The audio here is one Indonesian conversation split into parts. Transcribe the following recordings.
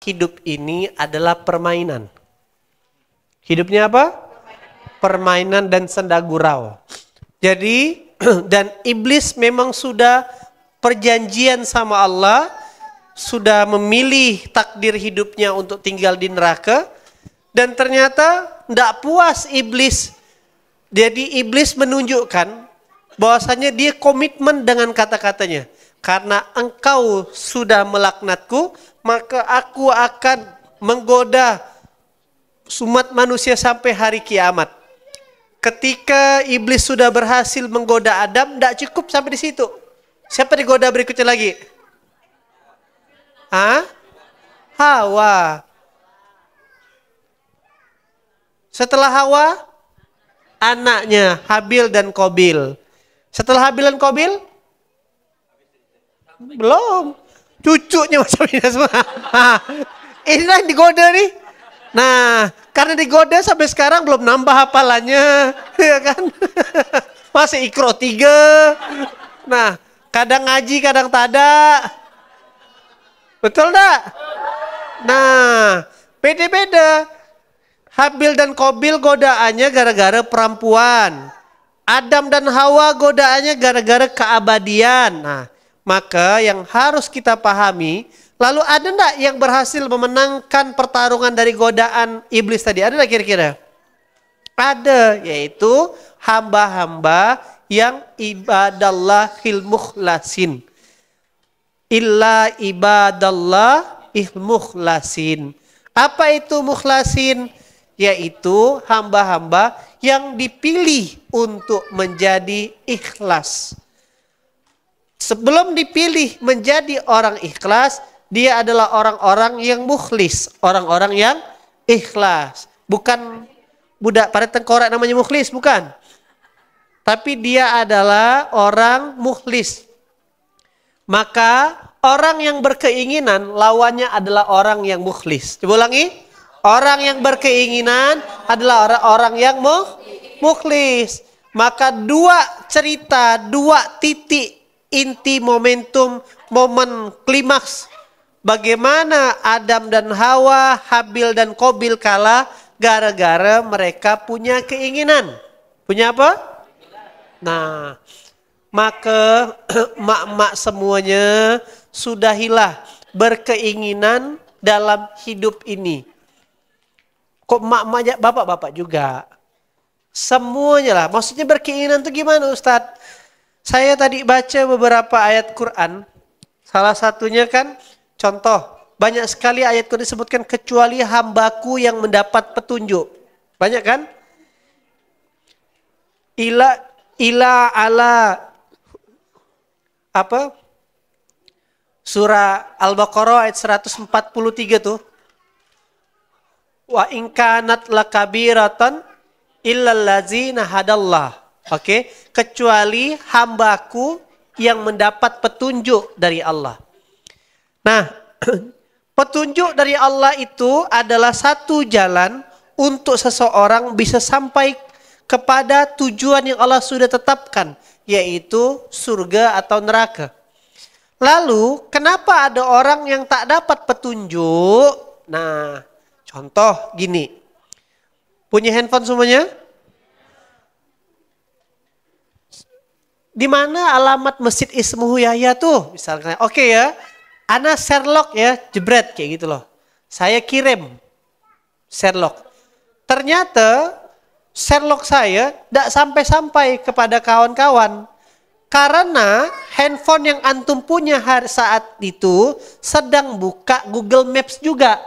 hidup ini adalah permainan. Hidupnya apa? Permainan dan senda gurau. Jadi, dan iblis memang sudah perjanjian sama Allah, sudah memilih takdir hidupnya untuk tinggal di neraka, dan ternyata tidak puas iblis. Jadi iblis menunjukkan bahwasanya dia komitmen dengan kata-katanya. Karena engkau sudah melaknatku, maka aku akan menggoda umat manusia sampai hari kiamat. Ketika iblis sudah berhasil menggoda Adam, tidak cukup sampai di situ. Siapa digoda berikutnya lagi? Hawa. Setelah Hawa, anaknya Habil dan Qabil. Setelah Habil dan Qabil, belum. Cucunya macam ini semua. Inilah yang digoda nih. Nah, karena digoda sampai sekarang belum nambah hafalannya, ya kan? Masih Iqra 3. Nah, kadang ngaji, kadang tada. Betul enggak? Nah, beda-beda. Habil dan Qabil godaannya gara-gara perempuan. Adam dan Hawa godaannya gara-gara keabadian. Nah, maka yang harus kita pahami, lalu ada enggak yang berhasil memenangkan pertarungan dari godaan iblis tadi? Ada enggak kira-kira? Ada, yaitu hamba-hamba yang ibadallahil mukhlasin. Illa ibadallahil mukhlasin. Apa itu mukhlasin? Yaitu hamba-hamba yang dipilih untuk menjadi ikhlas. Sebelum dipilih menjadi orang ikhlas, dia adalah orang-orang yang mukhlis, orang-orang yang ikhlas. Bukan budak pada tengkorak namanya mukhlis, bukan. Tapi dia adalah orang mukhlis. Maka orang yang berkeinginan lawannya adalah orang yang mukhlis. Coba ulangi. Orang yang berkeinginan adalah orang-orang yang mukhlis. Maka dua cerita, dua titik inti momentum, momen klimaks bagaimana Adam dan Hawa, Habil dan Qabil kalah gara-gara mereka punya keinginan. Punya apa? Nah, maka mak-mak semuanya sudahilah berkeinginan dalam hidup ini. Kok mak-mak, bapak-bapak juga. Semuanya lah. Maksudnya berkeinginan itu gimana Ustadz? Saya tadi baca beberapa ayat Quran. Salah satunya kan contoh. Banyak sekali ayat Quran disebutkan kecuali hambaku yang mendapat petunjuk. Banyak kan? Ila ala apa? Surah Al-Baqarah ayat 143 tuh. Wa in kanat lakabiratan illal ladzina hadallah. Oke, kecuali hambaku yang mendapat petunjuk dari Allah. Nah, petunjuk dari Allah itu adalah satu jalan untuk seseorang bisa sampai kepada tujuan yang Allah sudah tetapkan, yaitu surga atau neraka. Lalu, kenapa ada orang yang tak dapat petunjuk? Nah, contoh gini. Punya handphone semuanya? Di mana alamat Masjid Ismuhu Yahya tuh? Misalnya, oke ya. Ana Sherlock ya, jebret kayak gitu loh. Saya kirim Sherlock. Ternyata Sherlock saya tidak sampai-sampai kepada kawan-kawan. Karena handphone yang antum punya saat itu sedang buka Google Maps juga.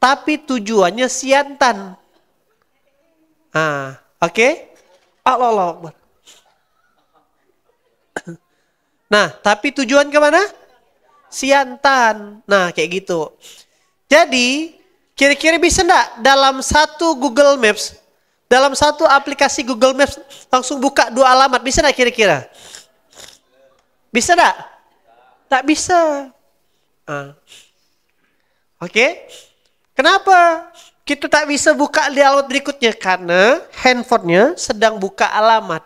Tapi tujuannya Siantan. Oke? Allah Akbar. Nah, tapi tujuan kemana? Siantan. Nah, kayak gitu. Jadi, kira-kira bisa enggak dalam satu Google Maps, dalam satu aplikasi Google Maps langsung buka dua alamat? Bisa enggak kira-kira? Bisa enggak? Tak bisa. Oke? Kenapa kita tak bisa buka di alamat berikutnya? Karena handphonenya sedang buka alamat.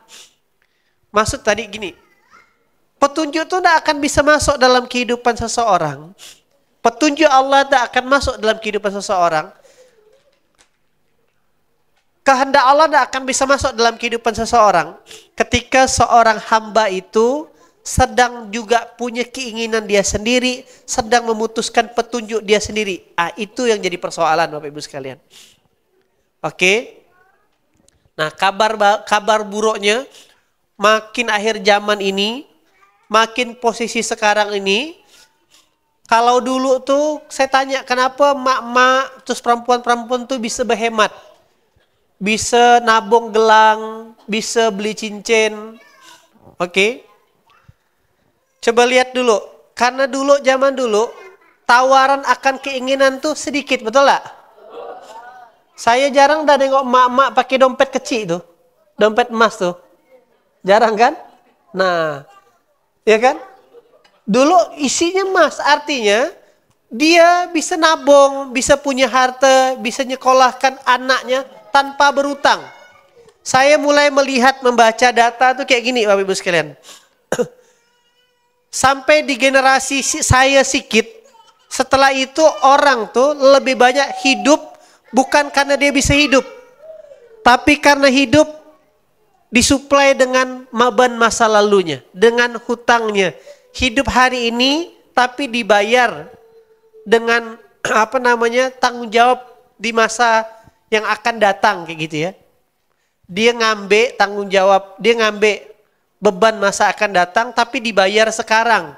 Maksud tadi gini, petunjuk itu tidak akan bisa masuk dalam kehidupan seseorang. Petunjuk Allah tak akan masuk dalam kehidupan seseorang. Kehendak Allah tak akan bisa masuk dalam kehidupan seseorang ketika seorang hamba itu sedang juga punya keinginan dia sendiri, sedang memutuskan petunjuk dia sendiri. Itu yang jadi persoalan Bapak Ibu sekalian. Oke. Nah, kabar buruknya makin akhir zaman ini, makin posisi sekarang ini, kalau dulu tuh saya tanya kenapa mak-mak terus perempuan-perempuan tuh bisa berhemat. Bisa nabung gelang, bisa beli cincin. Oke. Coba lihat dulu. Karena dulu, zaman dulu, tawaran akan keinginan tuh sedikit, betul gak? Saya jarang dah nengok mak-mak pakai dompet kecil tuh. Dompet emas tuh. Jarang kan? Nah, ya kan? Dulu isinya emas, artinya dia bisa nabung, bisa punya harta, bisa nyekolahkan anaknya tanpa berutang. Saya mulai melihat, membaca data tuh kayak gini Bapak Ibu sekalian. Sampai di generasi saya sikit, setelah itu orang tuh lebih banyak hidup bukan karena dia bisa hidup, tapi karena hidup disuplai dengan beban masa lalunya, dengan hutangnya. Hidup hari ini tapi dibayar dengan tanggung jawab di masa yang akan datang kayak gitu ya. Dia ngambil tanggung jawab, dia ngambil beban masa akan datang tapi dibayar sekarang.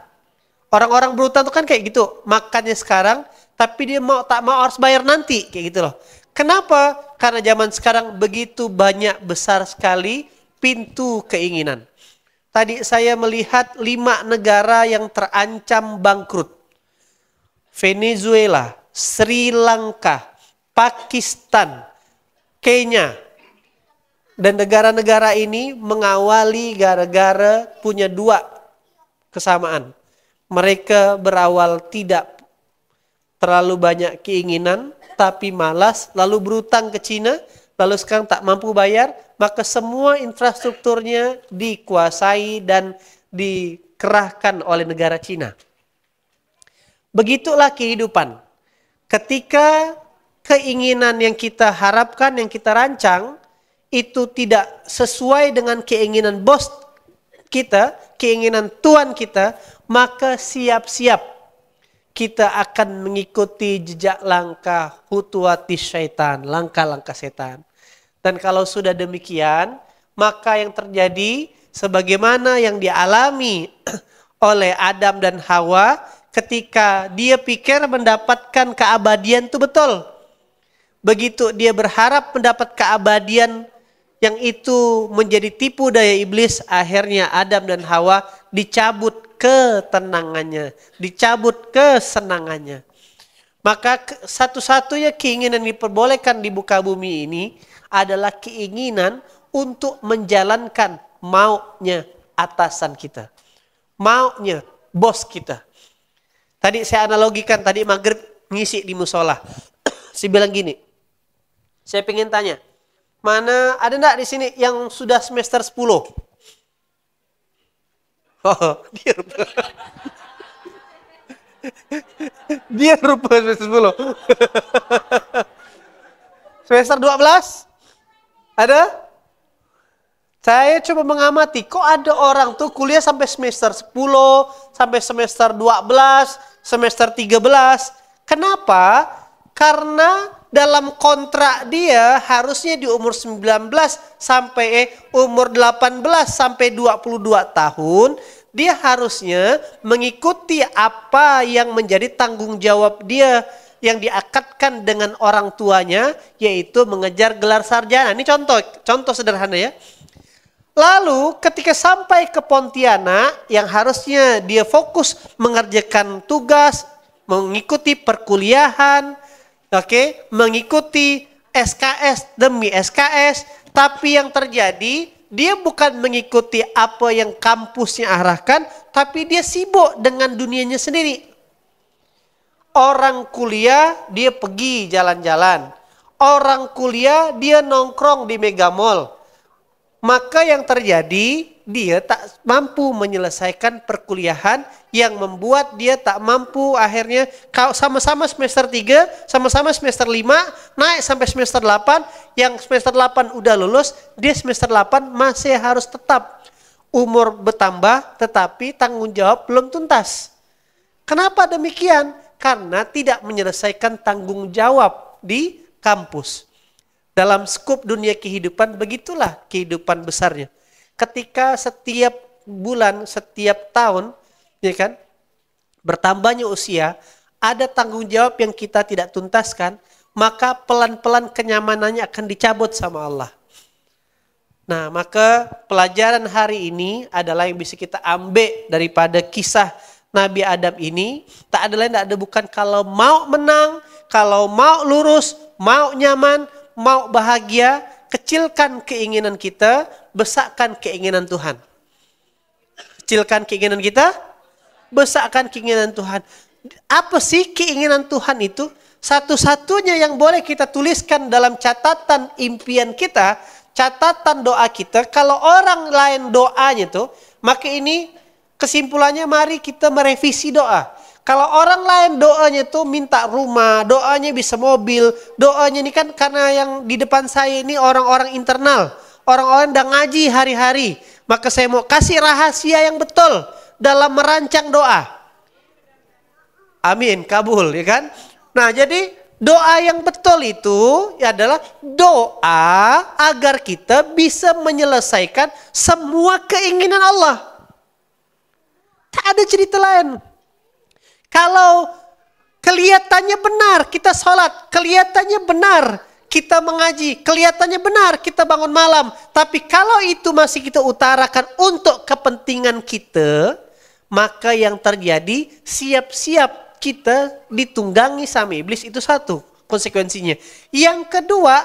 Orang-orang berutang tuh kan kayak gitu, makannya sekarang tapi dia tak mau harus bayar nanti kayak gitu loh. Kenapa? Karena zaman sekarang begitu banyak, besar sekali pintu keinginan. Tadi saya melihat 5 negara yang terancam bangkrut. Venezuela, Sri Lanka, Pakistan, Kenya. Dan negara-negara ini mengawali gara-gara punya 2 kesamaan. Mereka berawal tidak terlalu banyak keinginan, tapi malas, lalu berutang ke Cina, lalu sekarang tak mampu bayar, maka semua infrastrukturnya dikuasai dan dikerahkan oleh negara Cina. Begitulah kehidupan. Ketika keinginan yang kita harapkan, yang kita rancang, itu tidak sesuai dengan keinginan bos kita, keinginan Tuhan kita, maka siap-siap kita akan mengikuti jejak langkah khutuwati syaitan, langkah-langkah setan. Dan kalau sudah demikian, maka yang terjadi sebagaimana yang dialami oleh Adam dan Hawa ketika dia pikir mendapatkan keabadian itu betul. Begitu dia berharap mendapat keabadian yang itu menjadi tipu daya iblis, akhirnya Adam dan Hawa dicabut ketenangannya, dicabut kesenangannya. Maka satu-satunya keinginan diperbolehkan di muka bumi ini adalah keinginan untuk menjalankan maunya atasan kita, maunya bos kita. Tadi saya analogikan, tadi maghrib ngisi di musola. Saya bilang gini, saya pengen tanya, mana ada enggak di sini yang sudah semester 10? Oh, dia rupa. Dia rupa semester 10. Semester 12? Ada? Saya coba mengamati, kok ada orang tuh kuliah sampai semester 10, sampai semester 12, semester 13. Kenapa? Karena dalam kontrak dia harusnya di umur 19 sampai umur 18 sampai 22 tahun dia harusnya mengikuti apa yang menjadi tanggung jawab dia yang diakatkan dengan orang tuanya, yaitu mengejar gelar sarjana. Ini contoh sederhana ya. Lalu ketika sampai ke Pontianak yang harusnya dia fokus mengerjakan tugas, mengikuti perkuliahan, mengikuti SKS demi SKS, tapi yang terjadi dia bukan mengikuti apa yang kampusnya arahkan, tapi dia sibuk dengan dunianya sendiri. Orang kuliah dia pergi jalan-jalan, orang kuliah dia nongkrong di Mega Mall. Maka yang terjadi dia tak mampu menyelesaikan perkuliahan yang membuat dia tak mampu akhirnya sama-sama semester 3, sama-sama semester 5, naik sampai semester 8, yang semester 8 udah lulus, dia semester 8 masih harus tetap umur bertambah tetapi tanggung jawab belum tuntas. Kenapa demikian? Karena tidak menyelesaikan tanggung jawab di kampus. Dalam skup dunia kehidupan begitulah kehidupan besarnya. Ketika setiap bulan, setiap tahun, ya kan, bertambahnya usia, ada tanggung jawab yang kita tidak tuntaskan, maka pelan-pelan kenyamanannya akan dicabut sama Allah. Nah, maka pelajaran hari ini adalah yang bisa kita ambil daripada kisah Nabi Adam ini, tak ada lain, tak ada bukan, kalau mau menang, kalau mau lurus, mau nyaman, mau bahagia, kecilkan keinginan kita, besarkan keinginan Tuhan. Kecilkan keinginan kita, besarkan keinginan Tuhan. Apa sih keinginan Tuhan itu? Satu-satunya yang boleh kita tuliskan dalam catatan impian kita, catatan doa kita, kalau orang lain doanya tuh, maka ini kesimpulannya mari kita merevisi doa. Kalau orang lain doanya tuh minta rumah, doanya bisa mobil, doanya ini kan karena yang di depan saya ini orang-orang internal. Orang-orang yang ngaji hari-hari. Maka saya mau kasih rahasia yang betul dalam merancang doa. Amin, kabul ya kan. Nah jadi doa yang betul itu adalah doa agar kita bisa menyelesaikan semua keinginan Allah. Tak ada cerita lain. Kalau kelihatannya benar kita sholat, kelihatannya benar kita mengaji, kelihatannya benar kita bangun malam. Tapi kalau itu masih kita utarakan untuk kepentingan kita, maka yang terjadi siap-siap kita ditunggangi sama iblis. Itu satu konsekuensinya. Yang kedua,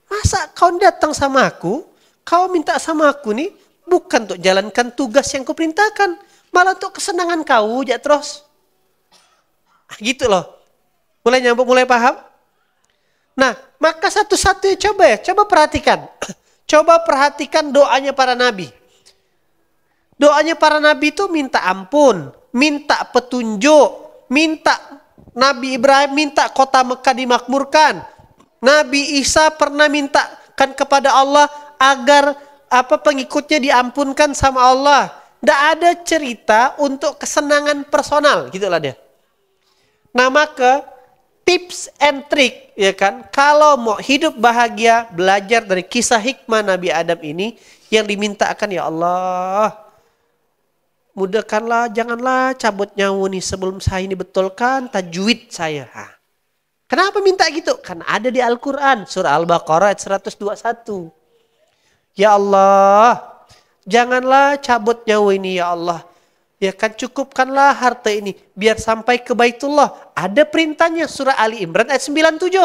masa kau datang sama aku, kau minta sama aku nih, bukan untuk jalankan tugas yang kau perintahkan, malah untuk kesenangan kau, ya terus. Gitu loh. Mulai nyambung, mulai paham? Nah, maka satu-satunya coba perhatikan. Coba perhatikan doanya para nabi. Doanya para nabi itu minta ampun, minta petunjuk, minta Nabi Ibrahim minta kota Mekah dimakmurkan. Nabi Isa pernah mintakan kepada Allah agar pengikutnya diampunkan sama Allah. Tidak ada cerita untuk kesenangan personal, gitulah dia. Nah maka tips and trick ya kan, kalau mau hidup bahagia belajar dari kisah hikmah Nabi Adam ini yang dimintakan, ya Allah mudahkanlah, janganlah cabut nyawa nih sebelum saya ini betulkan tajwid saya. Kenapa minta gitu? Karena ada di Al-Quran surah Al-Baqarah ayat 121. Ya Allah janganlah cabut nyawa ini ya Allah. Ya kan, cukupkanlah harta ini biar sampai ke Baitullah. Ada perintahnya surah Ali Imran ayat 97.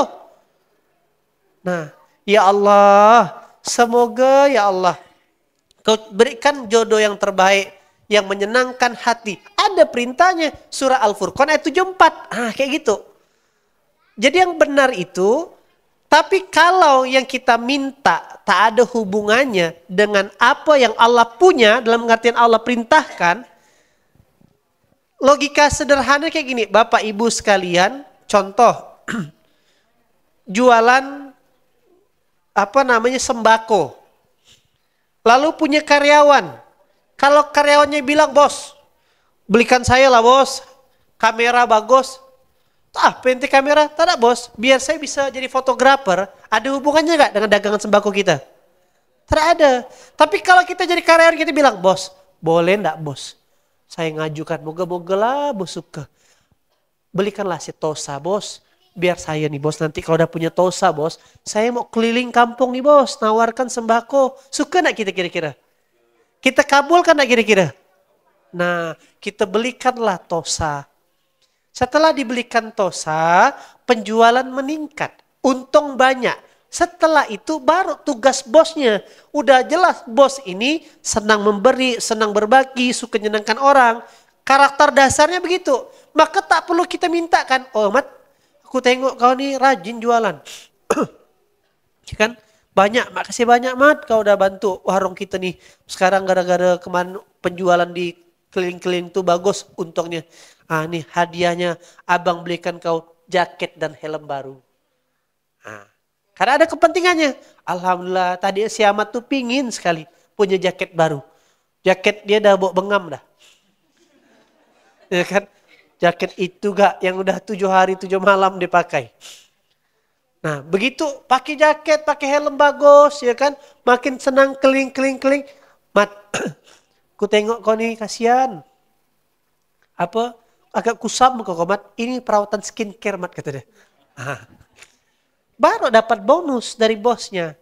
Nah, ya Allah, semoga ya Allah kau berikan jodoh yang terbaik, yang menyenangkan hati. Ada perintahnya surah Al-Furqan ayat 74. Kayak gitu. Jadi yang benar itu, tapi kalau yang kita minta tak ada hubungannya dengan apa yang Allah punya, dalam pengertian Allah perintahkan, logika sederhana kayak gini, Bapak Ibu sekalian, contoh jualan sembako. Lalu punya karyawan. Kalau karyawannya bilang, "Bos, belikan saya lah bos, kamera bagus." Penti kamera, tak ada bos, biar saya bisa jadi fotografer. Ada hubungannya gak dengan dagangan sembako kita? Tidak ada. Tapi kalau kita jadi karyawan, kita bilang, "Bos, boleh ndak bos? Saya ngajukan, moga-moga lah bos suka. Belikanlah si tosa bos, biar saya nih bos nanti kalau udah punya tosa bos, saya mau keliling kampung nih bos, nawarkan sembako." Suka gak kita kira-kira? Kita kabulkan gak kira-kira? Nah, kita belikanlah tosa. Setelah dibelikan tosa, penjualan meningkat, untung banyak. Setelah itu baru tugas bosnya. Udah jelas bos ini senang memberi, senang berbagi, suka menyenangkan orang. Karakter dasarnya begitu. Maka tak perlu kita mintakan, "Oh Mat, aku tengok kau nih rajin jualan." Kan? Banyak, makasih banyak Mat, kau udah bantu warung kita nih. Sekarang gara-gara kemarin penjualan di keliling-keliling tuh bagus untungnya. Ah nih hadiahnya abang belikan kau jaket dan helm baru. Nah, karena ada kepentingannya. Alhamdulillah tadi si Ahmad tuh pingin sekali punya jaket baru. Jaket dia dah bawa bengam dah. Ya kan? Jaket itu gak yang udah 7 hari 7 malam dipakai. Nah, begitu pakai jaket, pakai helm bagus, ya kan? Makin senang keling. Mat, ku tengok kau nih kasihan. Apa? Agak kusam kau Mat. Ini perawatan skincare Mat kata dia. Ah, baru dapat bonus dari bosnya.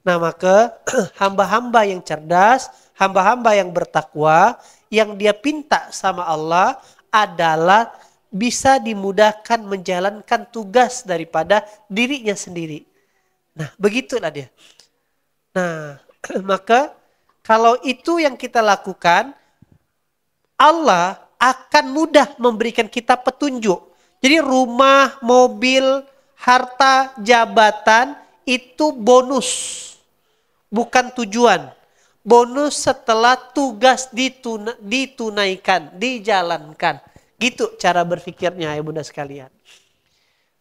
Nah, maka hamba-hamba yang cerdas, hamba-hamba yang bertakwa, yang dia pinta sama Allah adalah bisa dimudahkan menjalankan tugas daripada dirinya sendiri. Nah, begitulah dia. Nah, maka kalau itu yang kita lakukan, Allah akan mudah memberikan kita petunjuk. Jadi rumah, mobil, harta, jabatan itu bonus, bukan tujuan. Bonus setelah tugas ditunaikan, dijalankan. Gitu cara berpikirnya ya bunda sekalian.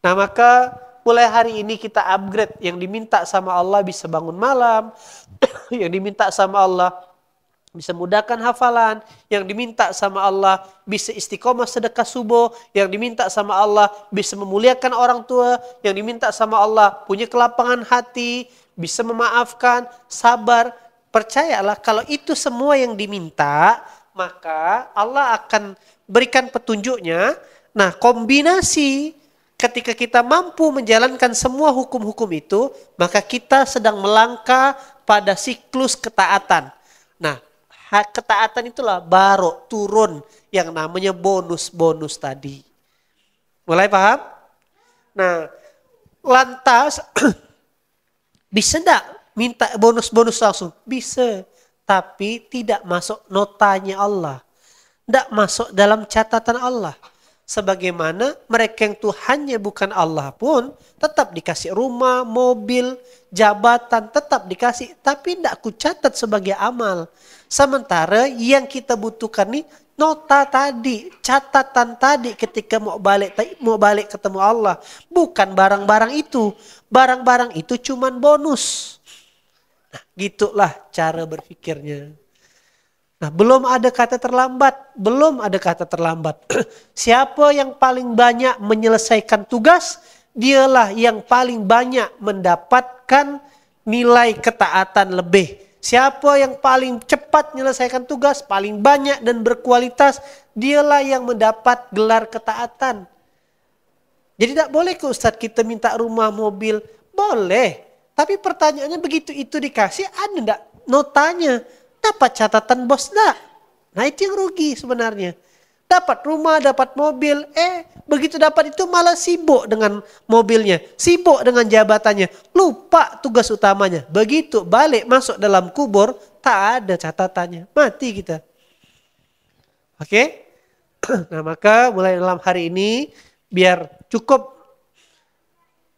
Nah maka mulai hari ini kita upgrade. Yang diminta sama Allah bisa bangun malam. Yang diminta sama Allah bisa mudahkan hafalan. Yang diminta sama Allah bisa istiqomah sedekah subuh. Yang diminta sama Allah bisa memuliakan orang tua. Yang diminta sama Allah punya kelapangan hati. Bisa memaafkan, sabar. Percayalah kalau itu semua yang diminta, maka Allah akan berikan petunjuknya. Nah kombinasi ketika kita mampu menjalankan semua hukum-hukum itu, maka kita sedang melangkah pada siklus ketaatan. Nah ketaatan itulah baru turun yang namanya bonus-bonus tadi. Mulai paham? Nah lantas bisa enggak minta bonus-bonus langsung? Bisa. Tapi tidak masuk notanya Allah. Tidak masuk dalam catatan Allah. Sebagaimana mereka yang Tuhannya bukan Allah pun tetap dikasih rumah, mobil, jabatan, tetap dikasih. Tapi tidak kucatat sebagai amal. Sementara yang kita butuhkan nih nota tadi, catatan tadi ketika mau balik ketemu Allah. Bukan barang-barang itu. Barang-barang itu cuman bonus. Nah, gitulah cara berpikirnya. Nah, belum ada kata terlambat. Belum ada kata terlambat. Siapa yang paling banyak menyelesaikan tugas, dialah yang paling banyak mendapatkan nilai ketaatan lebih. Siapa yang paling cepat menyelesaikan tugas, paling banyak dan berkualitas, dialah yang mendapat gelar ketaatan. Jadi tidak boleh ke Ustadz kita minta rumah, mobil. Boleh. Tapi pertanyaannya begitu itu dikasih, ada enggak notanya? Dapat catatan bos enggak? Nah itu yang rugi sebenarnya. Dapat rumah, dapat mobil. Begitu dapat itu malah sibuk dengan mobilnya. Sibuk dengan jabatannya. Lupa tugas utamanya. Begitu balik masuk dalam kubur, tak ada catatannya. Mati kita. Oke? Nah maka mulai dalam hari ini, biar cukup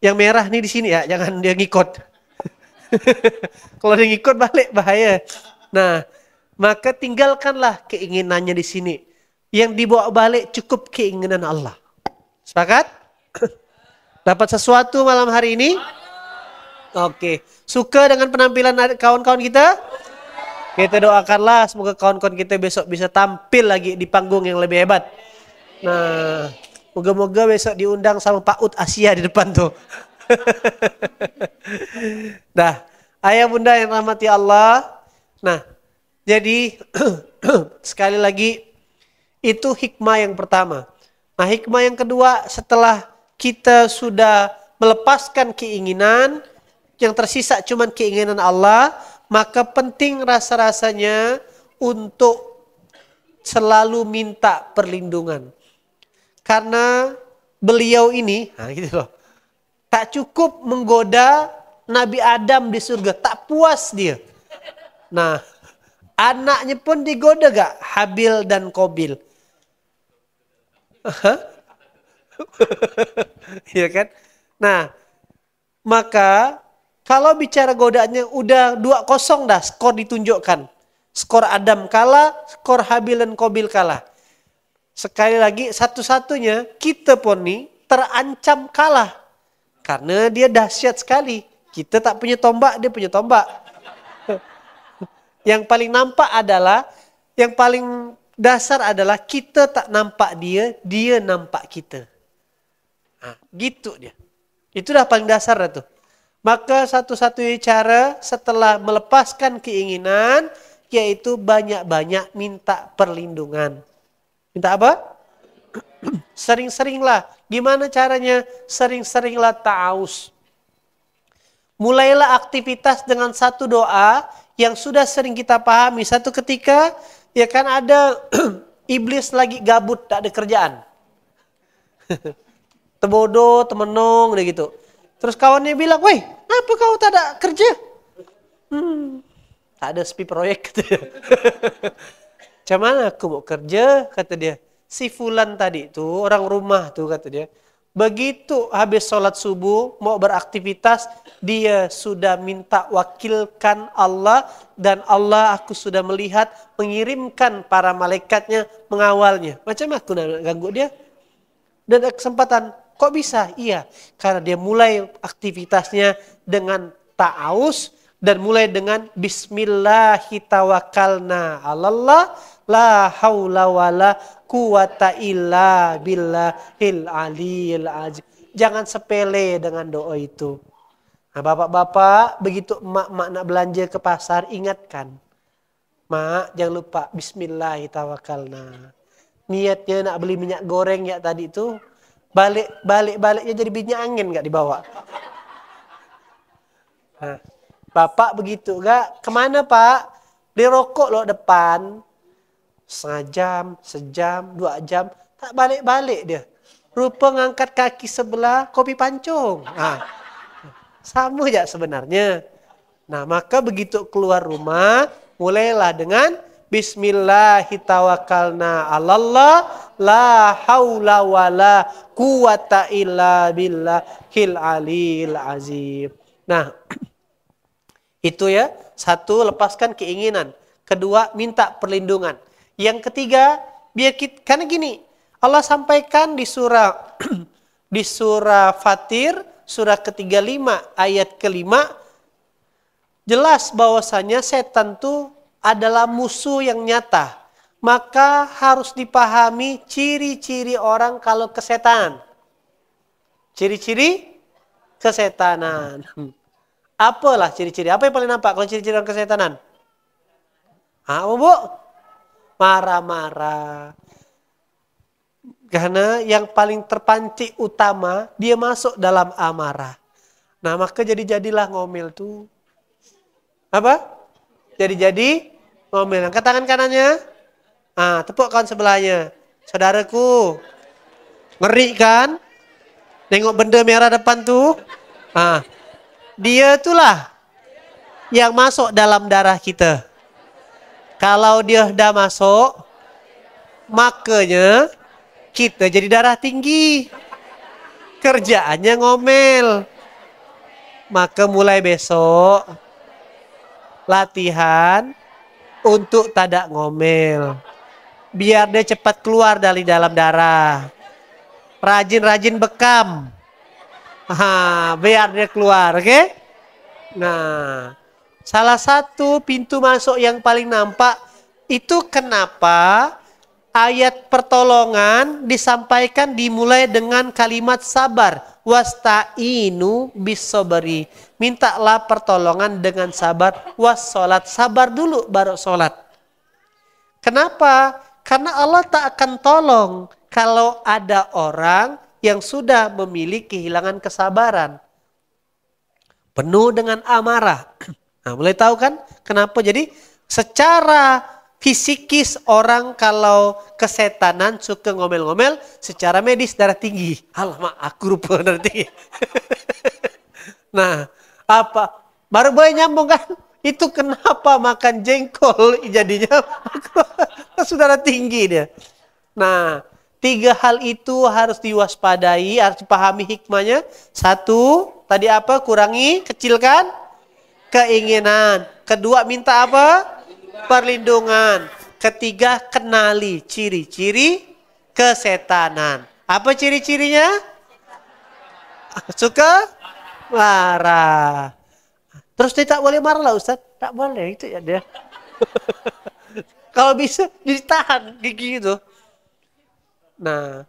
yang merah nih di sini ya, jangan dia ngikut. Kalau dia ngikut balik bahaya. Nah, maka tinggalkanlah keinginannya di sini. Yang dibawa balik cukup keinginan Allah. Sepakat? Dapat sesuatu malam hari ini? Oke. Suka dengan penampilan kawan-kawan kita? Kita doakanlah semoga kawan-kawan kita besok bisa tampil lagi di panggung yang lebih hebat. Nah, moga-moga besok diundang sama Pak Ut Asia di depan tuh. Nah, ayah bunda yang rahmati Allah. Nah, jadi sekali lagi itu hikmah yang pertama. Nah, hikmah yang kedua setelah kita sudah melepaskan keinginan, yang tersisa cuma keinginan Allah, maka penting rasa-rasanya untuk selalu minta perlindungan. Karena beliau ini, nah gitu loh, tak cukup menggoda Nabi Adam di surga, tak puas dia. Nah, anaknya pun digoda gak? Habil dan Qabil. Iya kan? Nah, maka Kalau bicara godaannya udah 2-0 dah skor ditunjukkan. Skor Adam kalah, skor Habil dan Qabil kalah. Sekali lagi satu-satunya kita pun nih terancam kalah. Karena dia dahsyat sekali. Kita tak punya tombak, dia punya tombak. Yang paling nampak adalah, yang paling dasar adalah kita tak nampak dia, dia nampak kita. Nah, gitu dia. Itu dah paling dasar dah tuh. Maka satu-satunya cara setelah melepaskan keinginan, yaitu banyak-banyak minta perlindungan. Minta apa? Sering-seringlah. Gimana caranya? Sering-seringlah ta'awuz. Mulailah aktivitas dengan satu doa yang sudah sering kita pahami. Satu ketika, ya kan ada iblis lagi gabut, tak ada kerjaan. Tebodo, temenong, gitu. Terus kawannya bilang, weh, apa kau tak ada kerja? Tak ada sepi proyek. Macam mana aku mau kerja, kata dia. Si Fulan tadi tuh, orang rumah tuh, kata dia. Begitu habis sholat subuh, mau beraktivitas, dia sudah minta wakilkan Allah. Dan Allah aku sudah melihat, mengirimkan para malaikatnya mengawalnya. Macam aku nak ganggu dia? Dan ada kesempatan, kok bisa? Iya, karena dia mulai aktivitasnya dengan ta'awuz. Dan mulai dengan Bismillahirrahmanirrahim. Allah la haula wala quwata illa billahil aliyil azim. Jangan sepele dengan doa itu. Nah, bapak-bapak, begitu emak-emak nak belanja ke pasar, ingatkan. Mak, jangan lupa Bismillahirrahmanirrahim. Niatnya nak beli minyak goreng ya tadi itu, baliknya jadi minyak angin nggak dibawa. Nah, bapak begitu gak? Kemana pak? Beli rokok loh depan. Setengah jam, sejam, 2 jam. Tak balik-balik dia. Rupa ngangkat kaki sebelah, kopi pancung. Nah, sama aja sebenarnya. Nah, maka begitu keluar rumah, mulailah dengan Bismillahirrahmanirrahim. La haula wala quwata illa billahil aliyil azim. Nah, itu ya, satu, lepaskan keinginan. Kedua, minta perlindungan. Yang ketiga, karena gini, Allah sampaikan di surah di surah Fatir, surah ke-35 ayat ke-5, jelas bahwasanya setan itu adalah musuh yang nyata. Maka harus dipahami ciri-ciri orang kalau kesetanan. Ciri-ciri kesetanan. Apalah ciri-ciri? Apa yang paling nampak kalau ciri-ciri orang kesetanan? Apa bu? Marah-marah. Karena yang paling terpancing utama, dia masuk dalam amarah. Nah, maka jadi-jadilah ngomel tuh. Apa? Jadi-jadi ngomel. Angkat tangan kanannya. Tepuk kawan sebelahnya. Saudaraku, ngeri kan? Nengok benda merah depan tuh. Dia itulah yang masuk dalam darah kita. Kalau dia dah masuk, makanya kita jadi darah tinggi. Kerjaannya ngomel. Maka mulai besok, latihan untuk tidak ngomel. Biar dia cepat keluar dari dalam darah. Rajin-rajin bekam. Biar dia keluar, oke? Nah, salah satu pintu masuk yang paling nampak itu kenapa ayat pertolongan disampaikan dimulai dengan kalimat sabar. Wasta'inu bis-sabri. Mintalah pertolongan dengan sabar. Wassalat. Sabar dulu baru sholat. Kenapa? Karena Allah tak akan tolong kalau ada orang yang sudah memiliki kehilangan kesabaran. Penuh dengan amarah. Nah, mulai tahu kan kenapa? Jadi secara fisikis orang kalau kesetanan suka ngomel-ngomel, secara medis darah tinggi. Alamak, aku rupa darah tinggi. Nah, apa? Baru boleh nyambung kan? Itu kenapa makan jengkol jadinya saudara tinggi dia. Nah, 3 hal itu harus diwaspadai, harus dipahami hikmahnya. 1, tadi apa? Kurangi, kecilkan Keinginan. Kedua, minta apa? Perlindungan. Ketiga, kenali ciri-ciri kesetanan. Apa ciri-cirinya? Suka marah. Terus dia tak boleh marah lah Ustaz. Tak boleh, itu ya dia. Kalau bisa ditahan gigi itu. Nah,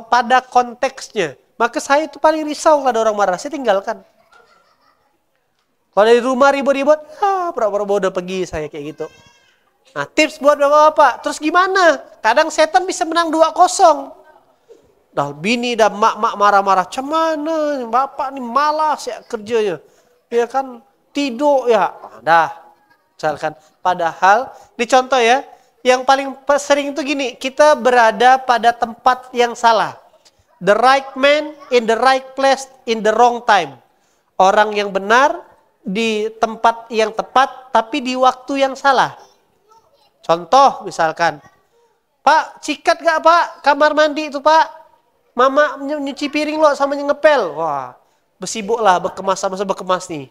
pada konteksnya. Maka saya itu paling risau kalau ada orang marah. Saya tinggalkan. Kalau dari rumah ribut-ribut, pura-pura udah pergi saya kayak gitu. Nah, tips buat bapak-bapak. Terus gimana? Kadang setan bisa menang 2-0. Dah bini dah mak-mak marah-marah. Cemana? Bapak nih malas ya kerjanya. Ya kan tidur ya. Dah. Misalkan. Padahal, ini contoh ya. Yang paling sering itu gini. Kita berada pada tempat yang salah. The right man in the right place in the wrong time. Orang yang benar di tempat yang tepat, tapi di waktu yang salah. Contoh misalkan, Pak, sikat gak Pak kamar mandi itu Pak? Mama nyuci piring loh sama ngepel. Wah, bersibuk lah, berkemas sama berkemas nih.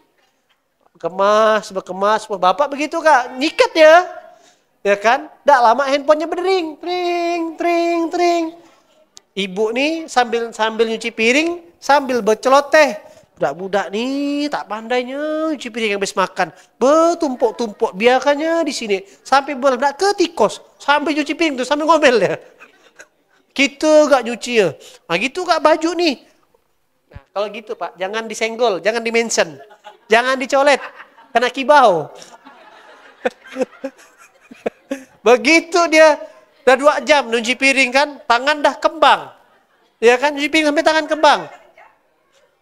Berkemas. Bapak begitu Kak, nyikat ya. Ya kan? Dak lama handphonenya berdering. Tring. Ibu nih sambil nyuci piring, sambil berceloteh. Budak-budak nih tak pandainya cuci piring yang habis makan. Bertumpuk-tumpuk biarkannya di sini. Sampai meledak ke tikos. Sampai cuci piring tuh sampai ngomel ya. Kita gak nyuci ya. Nah gitu gak baju nih. Nah, kalau gitu Pak, jangan disenggol, jangan dimention. Jangan dicolet. Kena kibau. Begitu dia udah 2 jam nyuci piring kan, tangan dah kembang. Ya kan, nyuci piring sampai tangan kembang.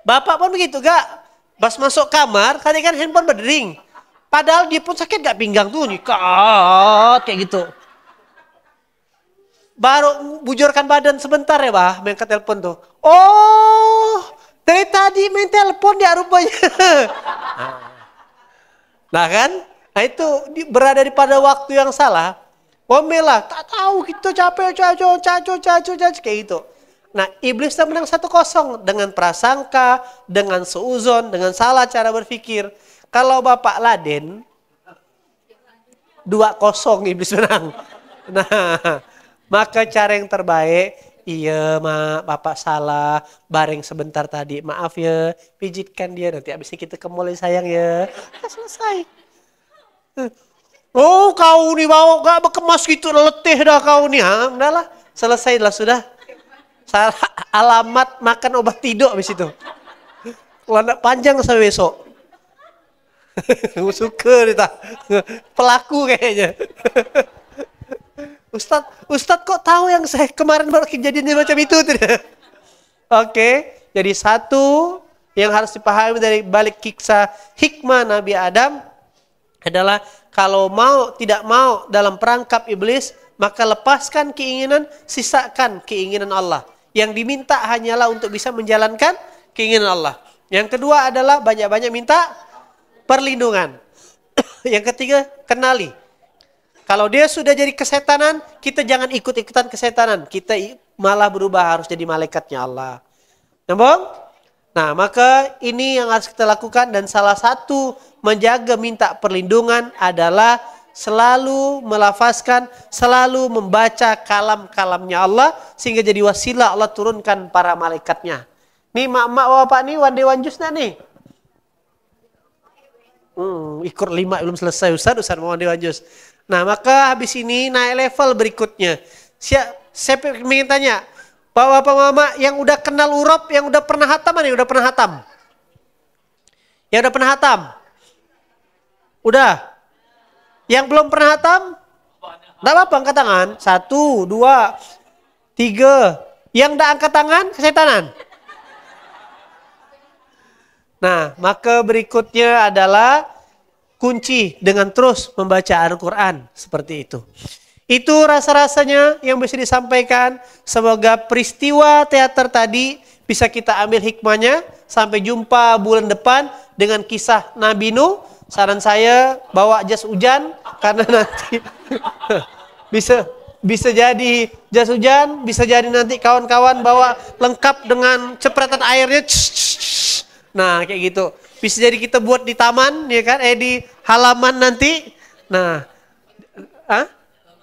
Bapak pun begitu gak? Pas masuk kamar, tadi kan handphone berdering. Padahal dia pun sakit gak pinggang tuh, nyikat kayak gitu. Baru bujurkan badan sebentar ya bah, main ke telepon tuh. Oh, dari tadi main telepon dia rupanya. Nah kan, nah itu berada di pada waktu yang salah. Ngomel lah, tak tahu kita capek, caco, kayak gitu. Nah, iblis tak menang 1-0 dengan prasangka, dengan seuzon, dengan salah cara berpikir. Kalau Bapak laden, 2-0 iblis menang. Nah, maka cara yang terbaik, iya mak, Bapak salah, bareng sebentar tadi, maaf ya, pijitkan dia, nanti abisnya kita ke mall sayang ya. Nah, selesai. Oh, kau nih bawa gak berkemas gitu, letih dah kau nih. Udahlah, selesai lah sudah. Salah alamat makan obat tidur habis itu. Landa panjang sampai besok. Suka kita. Pelaku kayaknya. Ustadz kok tahu yang saya kemarin baru kejadiannya macam itu? Oke, jadi satu yang harus dipahami dari balik kisah hikmah Nabi Adam adalah kalau tidak mau dalam perangkap iblis, maka lepaskan keinginan, sisakan keinginan Allah. Yang diminta hanyalah untuk bisa menjalankan keinginan Allah. Yang kedua adalah banyak-banyak minta perlindungan. Yang ketiga, kenali. Kalau dia sudah jadi kesetanan, kita jangan ikut-ikutan kesetanan. Kita malah berubah harus jadi malaikatnya Allah. Nyambung? Nah, maka ini yang harus kita lakukan. Dan salah satu menjaga minta perlindungan adalah selalu melafazkan, selalu membaca kalam-kalamnya Allah sehingga jadi wasilah Allah turunkan para malaikatnya. Nih mak-mak bapak nih one day one juice nih. Ikut 5 belum selesai Ustaz mau one day one juice. Nah maka habis ini naik level berikutnya. Saya ingin tanya, bapak mama yang udah kenal urop, yang udah pernah hatam mana? Yang udah pernah hatam? Yang udah pernah hatam? Udah? Yang belum pernah hatam? Tidak apa-apa angkat tangan. 1, 2, 3. Yang tidak angkat tangan, kesetanan. Nah, maka berikutnya adalah kunci dengan terus membaca Al-Quran. Seperti itu. Itu rasa-rasanya yang bisa disampaikan. Semoga peristiwa teater tadi bisa kita ambil hikmahnya. Sampai jumpa bulan depan dengan kisah Nabi Nuh. Saran saya bawa jas hujan karena nanti bisa jadi jas hujan, bisa jadi nanti kawan-kawan bawa lengkap dengan cepretan airnya. Nah, kayak gitu. Bisa jadi kita buat di taman, ya kan? Di halaman nanti. Nah,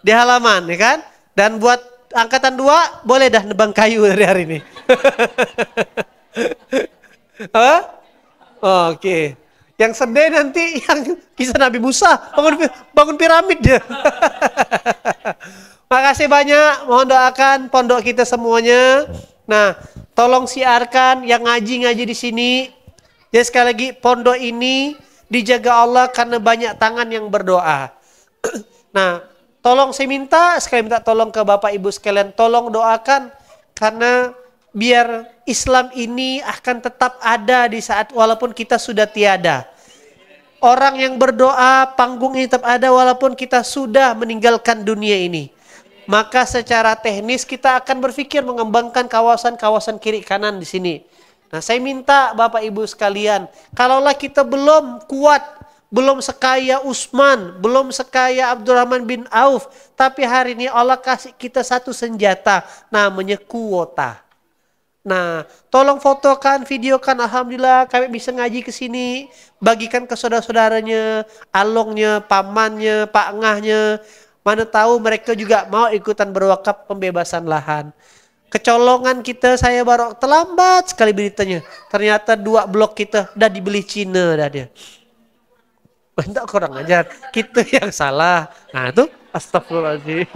di halaman, ya kan? Dan buat angkatan 2 boleh dah nebang kayu dari hari ini. Oke. Yang sedih nanti yang kisah Nabi Musa bangun piramid dia. Makasih banyak, mohon doakan pondok kita semuanya. Nah, tolong siarkan yang ngaji-ngaji di sini. Jadi sekali lagi, pondok ini dijaga Allah karena banyak tangan yang berdoa. Nah, tolong saya minta tolong ke Bapak Ibu sekalian, tolong doakan karena biar Islam ini akan tetap ada di saat walaupun kita sudah tiada. Orang yang berdoa, panggung ini tetap ada walaupun kita sudah meninggalkan dunia ini. Maka secara teknis kita akan berpikir mengembangkan kawasan-kawasan kiri kanan di sini. Nah, saya minta Bapak Ibu sekalian, kalaulah kita belum kuat, belum sekaya Utsman, belum sekaya Abdurrahman bin Auf, tapi hari ini Allah kasih kita satu senjata, namanya kuota. Nah, tolong fotokan, videokan, alhamdulillah kami bisa ngaji ke sini, bagikan ke saudara-saudaranya, alongnya, pamannya, pak ngahnya. Mana tahu mereka juga mau ikutan berwakaf pembebasan lahan. Kecolongan kita, saya baru terlambat sekali beritanya. Ternyata 2 blok kita udah dibeli Cina dah dia. Enggak, kurang ajar. Kita yang salah. Nah itu astagfirullahaladzim.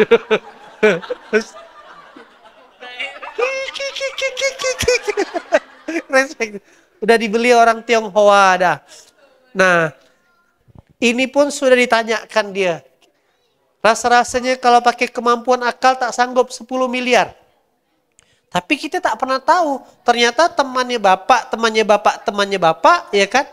Respect. Udah dibeli orang Tionghoa dah. Nah, ini pun sudah ditanyakan dia. Rasa-rasanya kalau pakai kemampuan akal tak sanggup 10 miliar. Tapi kita tak pernah tahu. Ternyata temannya bapak, ya kan?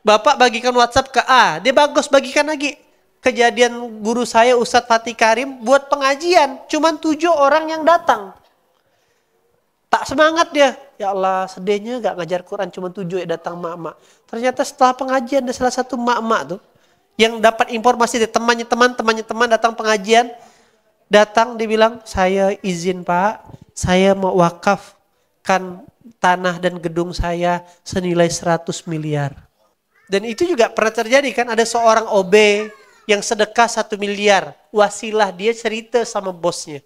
Bapak bagikan WhatsApp ke A, dia bagus bagikan lagi. Kejadian guru saya Ustadz Fatih Karim buat pengajian, cuman 7 orang yang datang. Tak semangat dia. Ya Allah, sedihnya gak ngajar Quran, cuma 7 yang datang mak-mak. Ternyata setelah pengajian ada salah satu mak-mak tuh yang dapat informasi dari temannya teman datang pengajian, datang dibilang, saya izin Pak, saya mau wakafkan tanah dan gedung saya senilai 100 miliar. Dan itu juga pernah terjadi kan, ada seorang OB yang sedekah 1 miliar, wasilah dia cerita sama bosnya.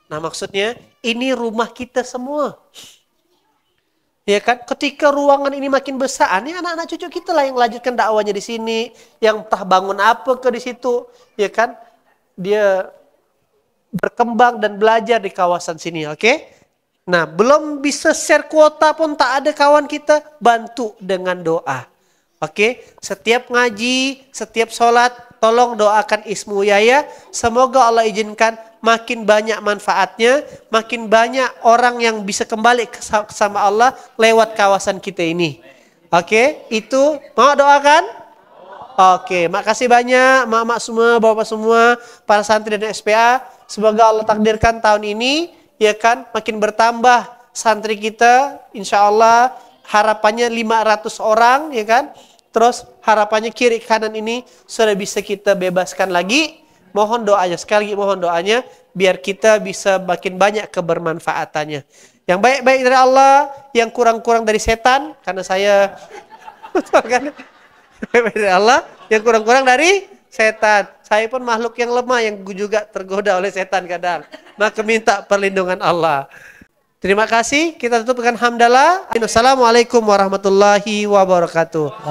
Nah maksudnya ini rumah kita semua. Ya kan, ketika ruangan ini makin besar, ini anak-anak cucu kita lah yang lanjutkan dakwanya di sini, yang entah bangun apa ke di situ, ya kan? Dia berkembang dan belajar di kawasan sini, oke? Nah, belum bisa share kuota pun tak ada kawan kita, bantu dengan doa. Oke, setiap ngaji, setiap sholat, tolong doakan Ismu Yaya. Semoga Allah izinkan makin banyak manfaatnya, makin banyak orang yang bisa kembali sama Allah lewat kawasan kita ini. Oke, itu mau doakan? Oke, makasih banyak mak-mak semua, bapak semua, para santri dan SPA. Semoga Allah takdirkan tahun ini, ya kan, makin bertambah santri kita, insya Allah. Harapannya 500 orang, ya kan? Terus harapannya kiri kanan ini sudah bisa kita bebaskan lagi. Mohon doanya, sekali lagi mohon doanya, biar kita bisa makin banyak kebermanfaatannya. Yang baik-baik dari Allah, yang kurang-kurang dari setan, karena saya baik-baik dari Allah, yang kurang-kurang dari setan. Saya pun makhluk yang lemah, yang juga tergoda oleh setan kadang. Maka minta perlindungan Allah. Terima kasih, kita tutup dengan hamdalah. Assalamualaikum warahmatullahi wabarakatuh.